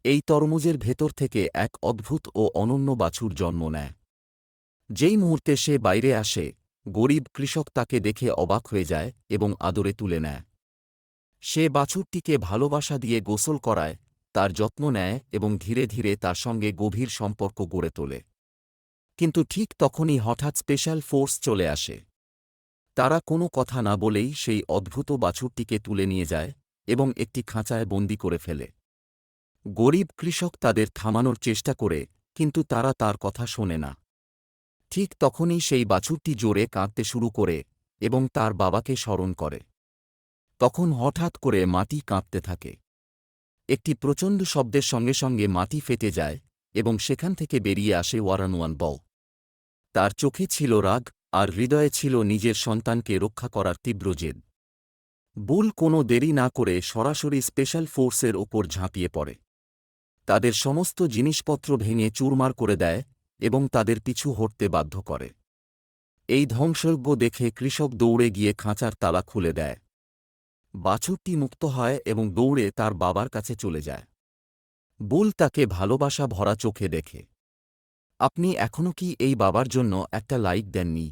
এই তরমুজের ভেতর থেকে এক অদ্ভুত ও অনন্য বাছুর জন্ম নেয়। যেই মুহূর্তে সে বাইরে আসে, গরিব কৃষক তাকে দেখে অবাক হয়ে যায় এবং আদরে তুলে নেয়। সে বাছুরটিকে ভালোবাসা দিয়ে গোসল করায়, তার যত্ন নেয় এবং ধীরে ধীরে তার সঙ্গে গভীর সম্পর্ক গড়ে তোলে। কিন্তু ঠিক তখনই হঠাৎ স্পেশাল ফোর্স চলে আসে। তারা কোনো কথা না বলেই সেই অদ্ভুত বাছুরটিকে তুলে নিয়ে যায় এবং একটি খাঁচায় বন্দি করে ফেলে। গরিব কৃষক তাদের থামানোর চেষ্টা করে, কিন্তু তারা তার কথা শোনে না। ঠিক তখনই সেই বাছুরটি জোরে কাঁদতে শুরু করে এবং তার বাবাকে স্মরণ করে। তখন হঠাৎ করে মাটি কাঁপতে থাকে। একটি প্রচণ্ড শব্দের সঙ্গে সঙ্গে মাটি ফেটে যায় এবং সেখান থেকে বেরিয়ে আসে ওয়ারানুয়ান বউ। তার চোখে ছিল রাগ, আর হৃদয়ে ছিল নিজের সন্তানকে রক্ষা করার তীব্র জেদ। বুল কোনো দেরি না করে সরাসরি স্পেশাল ফোর্সের ওপর ঝাঁপিয়ে পড়ে। তাদের সমস্ত জিনিসপত্র ভেঙে চুরমার করে দেয় এবং তাদের পিছু হটতে বাধ্য করে। এই ধ্বংসযজ্ঞ দেখে কৃষক দৌড়ে গিয়ে খাঁচার তালা খুলে দেয়। বাছুরটি মুক্ত হয় এবং দৌড়ে তার বাবার কাছে চলে যায়। বুল তাকে ভালোবাসা ভরা চোখে দেখে। আপনি এখনও কি এই বাবার জন্য একটা লাইক দেননি?